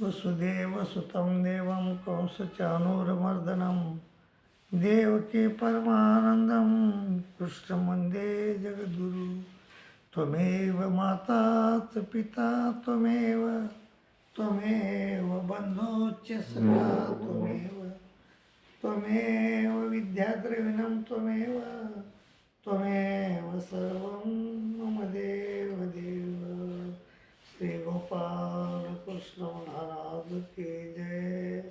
वसुदेवसुतं देवं कंसचाणूरमर्दनं देवकी परमानन्दं कृष्णं वन्दे जगद्गुरु त्वमेव माता च पिता त्वमेव बन्धुश्च सखा त्वमेव विद्याद्रविणं त्वमेव सर्वं मम देव श्री गोपाल कृष्ण महाराज की जय.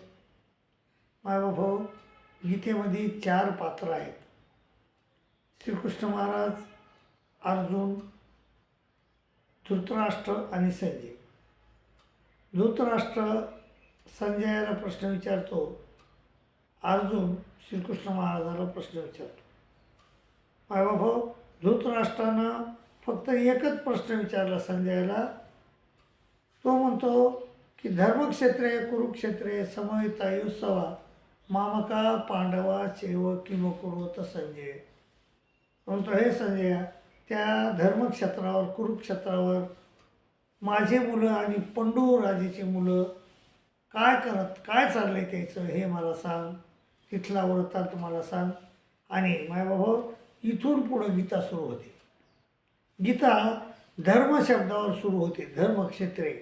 मायबाभाऊ, गीतेमध्ये 4 पात्र आहेत. श्रीकृष्ण महाराज, अर्जुन, धृतराष्ट्र आणि संजय. धृतराष्ट्र संजयाला प्रश्न विचारतो, अर्जुन श्रीकृष्ण महाराजाला प्रश्न विचारतो. मायबाभाऊ, धृतराष्ट्रानं फक्त एकच प्रश्न विचारला संजयाला. तो म्हणतो की धर्मक्षेत्रे कुरुक्षेत्रे समवेतायुत्सवा मामका पांडवा चैव किम कुरुत संजय. म्हणतो, हे संजय, त्या धर्मक्षेत्रावर कुरुक्षेत्रावर माझे मुलं आणि पंडू राजेची मुलं काय चाललंय त्याचं हे मला सांग. तिथला वृत्तांत मला सांग. आणि मायबाभाऊ, इथून पुढं गीता सुरू होते. गीता धर्म शब्दावर सुरू होते. धर्मक्षेत्रे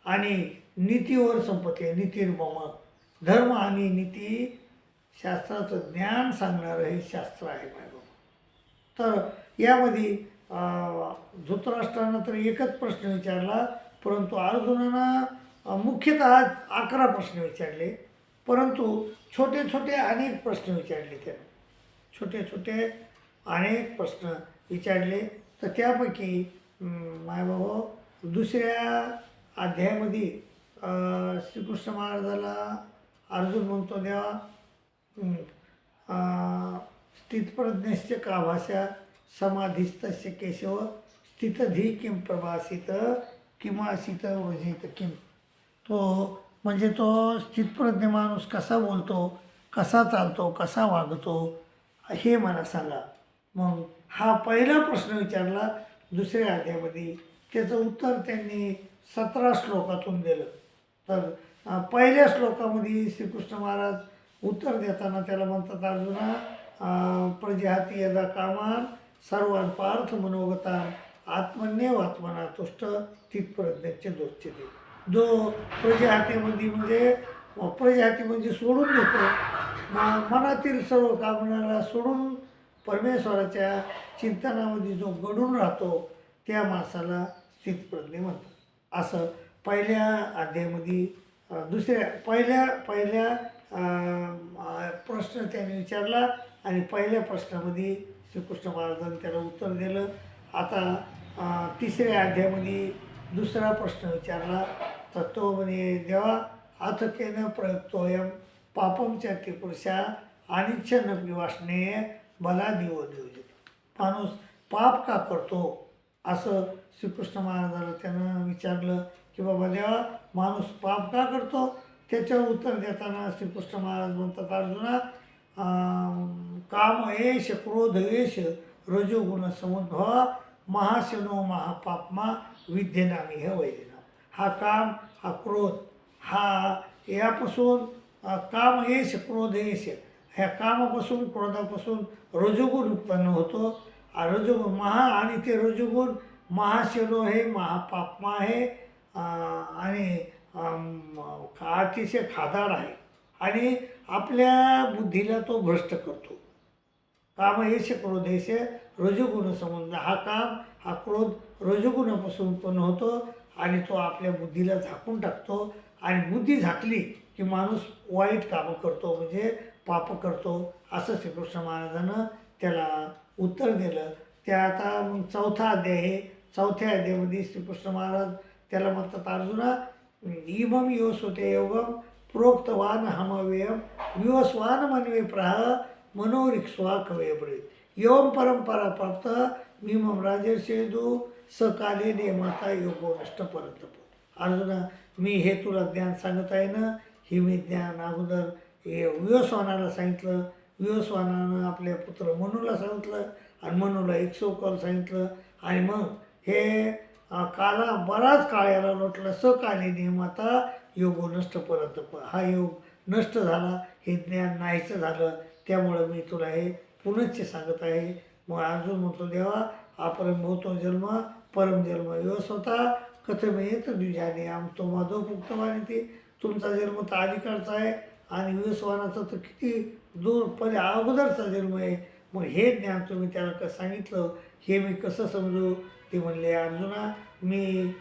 आणि नीतीवर संपते. नीतिर्मम. धर्म आणि नीती शास्त्राचं ज्ञान सांगणारं हे शास्त्र आहे मायबाबा. तर यामध्ये धृतराष्ट्रानं तर एकच प्रश्न विचारला, परंतु अर्जुनानं मुख्यतः 11 प्रश्न विचारले. परंतु छोटे छोटे अनेक प्रश्न विचारले त्यानं. छोटे छोटे अनेक प्रश्न विचारले. तर त्यापैकी मायबाबा दुसऱ्या अध्यायामध्ये श्रीकृष्ण महाराजाला अर्जुन म्हणतो, देवा स्थितप्रज्ञस्य का भाषा समाधिस्तस्य केशव स्थितधी किम प्रभासित किमासित वजित किम. तो म्हणजे तो स्थितप्रज्ञ माणूस कसा बोलतो, कसा चालतो, कसा वागतो हे मला सांगा. मग हा पहिला प्रश्न विचारला दुसऱ्या अध्यायामध्ये. त्याचं उत्तर त्यांनी 17 श्लोकातून दिलं. तर पहिल्या श्लोकामध्ये श्रीकृष्ण महाराज उत्तर देताना त्याला म्हणतात, अर्जुना प्रजहाती यदा कामान सर्वान पार्थ मनोगतान आत्मन्यव आत्मना तुष्ट स्थितप्रज्ञाचे दोच्यते. जो प्रजहातीमध्ये म्हणजे सोडून देतो, मनातील सर्व कामनाला सोडून परमेश्वराच्या चिंतनामध्ये जो गडून राहतो त्या माणसाला स्थितप्रज्ञ म्हणतात. असं पहिल्या अध्यायामध्ये पहिल्या प्रश्न त्याने विचारला आणि पहिल्या प्रश्नामध्ये श्रीकृष्ण महाराजांनी त्याला उत्तर दिलं. आता तिसऱ्या अध्यायामध्ये दुसरा प्रश्न विचारला. तर तो म्हणे, देवा अथकेन प्रयुक्तोयम पापम च पुरुषा अनिच्छन विवासने बला दिवो देवजित. माणूस पाप का करतो असं श्रीकृष्ण महाराजाला त्यानं विचारलं की बाबा देवा माणूस पाप का करतो. त्याच्यावर उत्तर देताना श्रीकृष्ण महाराज म्हणतात, अर्जुना काम एष क्रोध एष रजोगुण समुद्भवा महाशनो महापापमा विद्येनामी हे वैदिना. हा काम, हा क्रोध, हा यापासून काम एष क्रोध एष, ह्या कामापासून क्रोधापासून रजोगुण उत्पन्न होतो. रजोगुण आणि ते रजोगुण महाशनो हे महापापमा आहे आणि अतिशय खादाड आहे आणि आपल्या बुद्धीला तो भ्रष्ट करतो. काम एष क्रोधेश रजोगुण संबंध. हा काम, हा क्रोध रजोगुणापासून उत्पन्न होतो आणि तो आपल्या बुद्धीला झाकून टाकतो. आणि बुद्धी झाकली की माणूस वाईट कामं करतो, म्हणजे पाप करतो. असं श्रीकृष्ण महाराजानं त्याला उत्तर दिलं. त्या आता चौथा अध्याय आहे. चौथ्या अध्यायामध्ये श्रीकृष्ण महाराज त्याला म्हणतात, अर्जुना इमम योसोते योगम प्रोक्तवान हमव्ययम विवस्वान मनवे प्राह मनोरिक्ष्वा कवयब्रे एवं परंपरा प्राप्त मीमम राजर्षेदू सकाले नेमाता योगो नष्ट परंतप. अर्जुना, मी हे तुला ज्ञान सांगत आहे ना, हे मी ज्ञान अगोदर हे विवस्वानाला सांगितलं. विवस्वानानं आपल्या पुत्र मनूला सांगितलं आणि मनूला 100 काल सांगितलं. आणि मग हे काला बराच काळ याला लोटला सकाली नियमाता योगो नष्ट परत हा योग नष्ट झाला, हे ज्ञान नाहीचं झालं, त्यामुळं मी तुला हे पुनश्च सांगत आहे. मग अर्जुन म्हणतो, देवा अपरम भूतो जन्म परम जन्म व्यवस होता कथमेत द्विजाने आम तो माधव पुक्तवाने ते तुमचा जन्म तर अलीकडचा आहे आणि व्यवसवानाचा तर किती दूर पहिले अगोदरचा जन्म आहे. मग हे ज्ञान तुम्ही त्याला कसं सांगितलं, हे मी कसं समजू? ते म्हणले, अर्जुना मी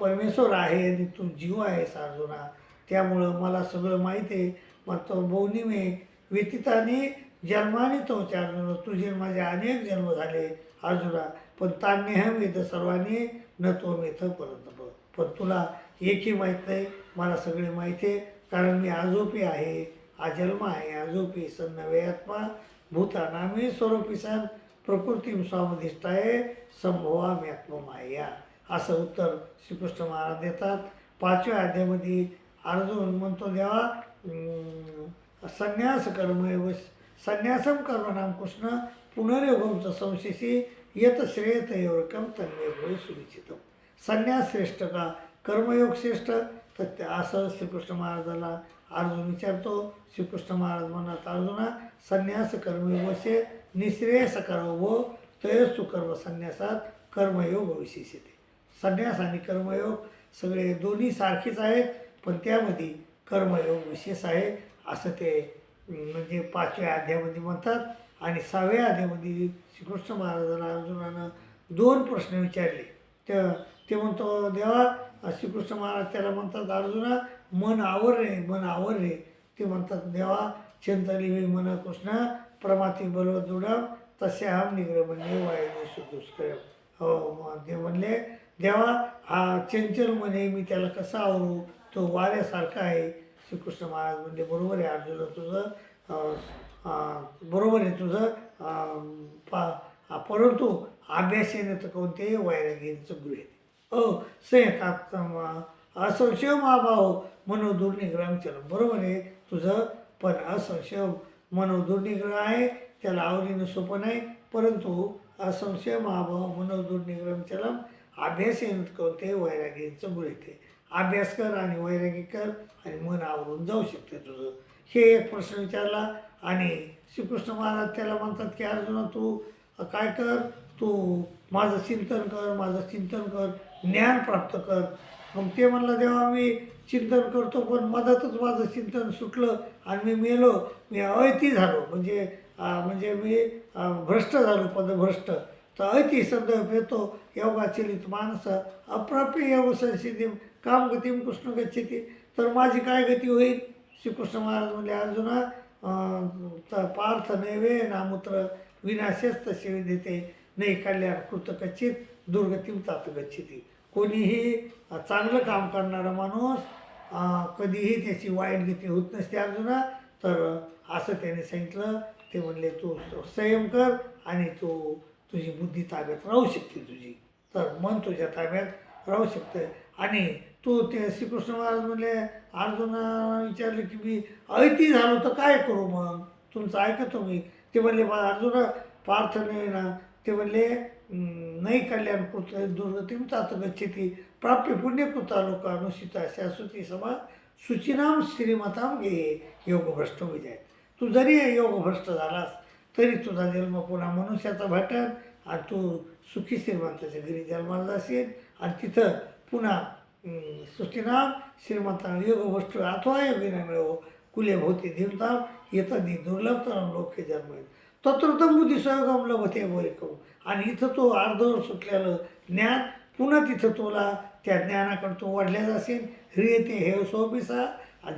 परमेश्वर आहे आणि तू जीव आहेस अर्जुना, त्यामुळं मला सगळं माहीत आहे. मग तो बहुनी मे व्यतीताने जन्माने तो अर्जुन, तुझे माझे अनेक जन्म झाले अर्जुना, पण तान्यहम वेद सर्वांनी न तो मेथ परंत, पण तुला एकही माहीत नाही, मला सगळे माहीत आहे. कारण मी आजोपी आहे, आजन्म आहे, आजोपी सन्न वेयात्मा भूतानामी स्वरूपी सन प्रकृती स्वामधिष्ठाय संभवा मी आत्ममाया. असं उत्तर श्रीकृष्ण महाराज देतात. 5व्या अध्यायामध्ये अर्जुन म्हणतो, देवा संन्यास कर्म संन्यासम कर्मणाम कृष्ण पुनर्योगमचं संशयशी यत श्रेयत एवढकम तन्मे सुनिश्चित. संन्यास श्रेष्ठ का कर्मयोग श्रेष्ठ? तर असं श्रीकृष्ण महाराजाला अर्जुन विचारतो. श्रीकृष्ण महाराज म्हणत, अर्जुना संन्यास कर्मयोगसे निःश्रेयस कर्म तयस्तु कर्म संन्यासात कर्मयोग विशेषते. संन्यास आणि कर्मयोग सगळे दोन्ही सारखेच आहेत, पण त्यामध्ये कर्मयोग विशेष आहे असं ते म्हणजे 5व्या अध्यायामध्ये म्हणतात. आणि 6व्या अध्यायामध्ये श्रीकृष्ण महाराजाला अर्जुनानं 2 प्रश्न विचारले. ते म्हणतो, देवा श्रीकृष्ण महाराज त्याला म्हणतात, अर्जुना मन आवर रे, मन आवर रे. ते म्हणतात, देवा चिंतली मी मन कृष्ण प्रमाती बलवदृढम तस्याहम निग्रमण्ये वायु दुष्कर्म. हो, ते म्हणले, देवा हा चंचल मन आहे, मी त्याला कसा आवरू, तो वाऱ्यासारखा आहे. श्रीकृष्ण महाराज म्हणजे बरोबर आहे अर्जुन, तुझं बरोबर आहे तुझं, परंतु अभ्यासाने तर कोणतेही वैराग्याचं गृह संयतात असंशय महाभाव मनोदुर्निग्रह चल. बरोबर आहे तुझं, पण असंशय मनोदुर्निग्रह आहे, त्याला आवडीनं सोपं नाही. परंतु असंशय महाभाव मनोदुर्निग्रह चलम अभ्यासाने कोणतेही वैराग्याचं गृह. अभ्यास कर आणि वैराग्य कर आणि मन आवरून जाऊ शकते तुझं. हे एक प्रश्न विचारला. आणि श्रीकृष्ण महाराज त्याला म्हणतात की अर्जुना तू काय कर, तू माझं चिंतन कर, माझं चिंतन कर, ज्ञान प्राप्त कर. मग ते म्हणलं, देवा मी चिंतन करतो, पण मधातच माझं चिंतन सुटलं आणि मी मेलो, मी अयती झालो, म्हणजे मी भ्रष्ट झालो, पदभ्रष्ट. तर अयती संदर्भ येतो योगाचलित मानस अप्राप्य योग संसिद्धी कामगतीम कृष्ण गच्छती. तर माझी काय गती होईल? श्रीकृष्ण महाराज म्हणले, अर्जुना पार्थ नैवे नामूत्र विनाशस्त शिवी देते नाही कल्याण कृत कच्चित दुर्गतीम तात गच्छती. कोणीही चांगलं काम करणारा माणूस कधीही त्याची वाईट गती होत नसते अर्जुना. तर असं त्याने सांगितलं. ते म्हणले, तू संयम कर आणि तुझी बुद्धी ताब्यात राहू शकते तुझी, तर मन तुझ्या ताब्यात राहू शकते. आणि तू ते श्रीकृष्ण महाराज म्हणले, अर्जुना विचारले की मी अयती झालो तर काय करू? मग तुमचं ऐकतो मी. ते म्हणले, अर्जुना पार्थ नाही ना. ते म्हणले, नाही कल्याण कृत दुर्गतीम तात गच्छती प्राप्य पुण्यकृता लोकानुषिता शाश्वती समा शुचिनाम श्रीमताम गे योगभ्रष्ट विजय. तू जरी योगभ्रष्ट झालास तरी तुझा जन्म पुन्हा मनुष्याचा भेटेल आणि तू सुखी श्रीमंताच्या घरी जन्माला जाशील आणि तिथं पुन्हा सुखीनाम श्रीमंता योगभ्रष्ट अथवा योगिना मिळव कुले भोवती धीमताम येतं दुर्लभ तर लोक जन्म तत्रतम बुद्धी सहगम लभते वैकव. आणि इथं तो अर्धवर सुटलेलं ज्ञान पुन्हा तिथं तुला त्या ज्ञानाकडे तो वाढल्या जाशील. ह्रियते हे सोपिसा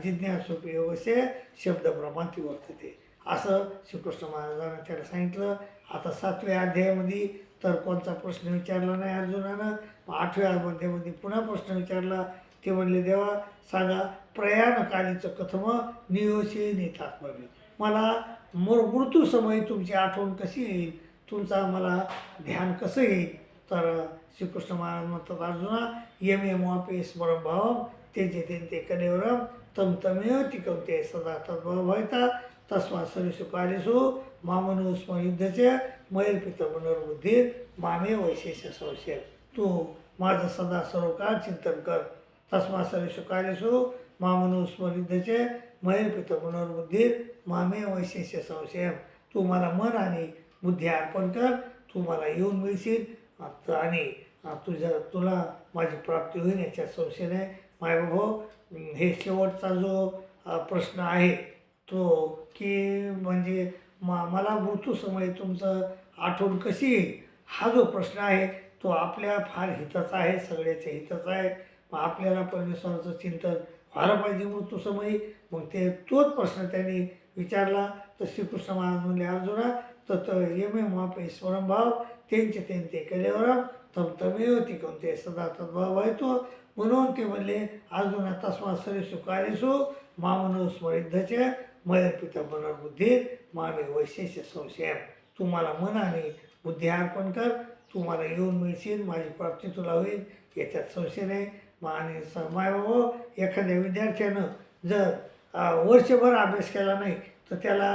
जिज्ञासोपी योगसे शब्द प्रमाती वर्तते. असं श्रीकृष्ण महाराजांना त्याला सांगितलं. आता 7व्या अध्यायामध्ये तर कोणता प्रश्न विचारला नाही अर्जुनानं. 8व्या अध्यायामध्ये पुन्हा प्रश्न विचारला. ते म्हणले, देवा सांगा प्रयाणकालीचं कथम नियोशी नेतात्मवी. मला मृत्यूसमयी तुमची आठवण कशी येईल, तुमचा मला ध्यान कसं येईल? तर श्रीकृष्ण महाराज म्हणतात, अर्जुना यमेवापे स्मरण भावम ते ते कलेवरम तम तमेव तिकवते सदा तद्भवता तस्मा सरिषु कालेषु मामनु स्म युद्धचे मैर्पित मनोर्बुद्धी मामे वैशेष संशय. तू माझं सदा सर्व काळ चिंतन कर. तस्मा सर्वेषु कार्येषु मामनु स्मरिध्यचे मये पित मनोर्बुद्धी मामे वैशेष्य संशयम. तू मला मन आणि बुद्धी अर्पण कर, तू मला येऊन मिळशील आणि तुला माझी प्राप्ती होईल याच्यात संशय नाही. मायबाभाऊ, हे शेवटचा जो प्रश्न आहे तो की म्हणजे मला मृत्यूसमयी तुमचं आठवण कशी येईल, हा जो प्रश्न आहे तो आपल्या फार हिताचा आहे, सगळ्याच्या हिताचा आहे. मग आपल्याला परमेश्वराचं चिंतन व्हायला पाहिजे मृत्यूसमयी. मग तोच प्रश्न त्यांनी विचारला तर श्रीकृष्ण महाराज म्हणले, अर्जुना तत यमे मापेश्वरम भाव ते केल्यावर तमेव ती कोणते सदा तद्भाव व्हायतो. म्हणून ते म्हणले, अर्जुना तस्मा सर्वेषु कार्येषु मामनो स्मरिद्धचे मय पिता मनोर्बुद्धी मामे वैशेष्य संशय. तू मला मन आणि बुद्धी अर्पण कर, तू मला येऊन मिळशील, माझी प्राप्ती तुला होईल याच्यात संशय नाही. आणि मायबाबा, एखाद्या विद्यार्थ्यानं जर वर्षभर अभ्यास केला नाही तर त्याला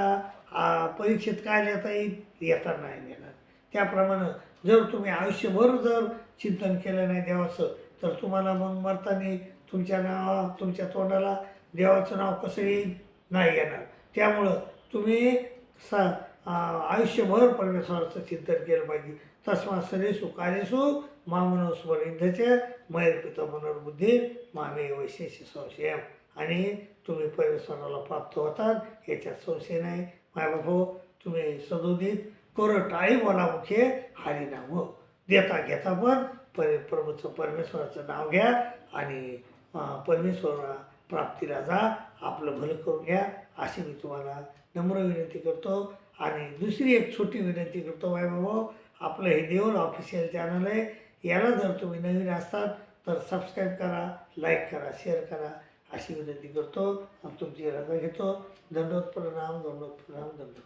परीक्षेत काय लिहिता येईल, येता नाही येणार. त्याप्रमाणे जर तुम्ही आयुष्यभर जर चिंतन केलं नाही देवाचं तर तुम्हाला मग मरताना तुमच्या तोंडाला देवाचं नाव कसं येईल, नाही येणार. त्यामुळं तुम्ही आयुष्यभर परमेश्वराचं चिंतन केलं पाहिजे. तस्मा सर्वेषु कार्येषु मामनो स्मरिद्धचे मयर्पित मनोर्बुद्धी मामे वैशेष्य संशयम. आणि तुम्ही परमेश्वराला प्राप्त होतात याच्यात संशय नाही. मायबापो, तुम्ही सदोदित टाळी बोला मुखे हरिनाम. देता घेता पण प्रभूचं परमेश्वराचं नाव घ्या आणि परमेश्वरा प्राप्तीला जा, आपलं भलं करून घ्या, अशी मी तुम्हाला नम्र विनंती करतो. आणि दुसरी एक छोटी विनंती करतो बाबा, आपलं हे देऊळ ऑफिशियल चॅनल आहे, याला जर तुम्ही नवीन असतात तर सबस्क्राईब करा, लाईक करा, शेअर करा, अशी विनंती करतो. तुमची रजा घेतो. दंडोत प्रणाम, दंडोत प्रणाम, दंडोत.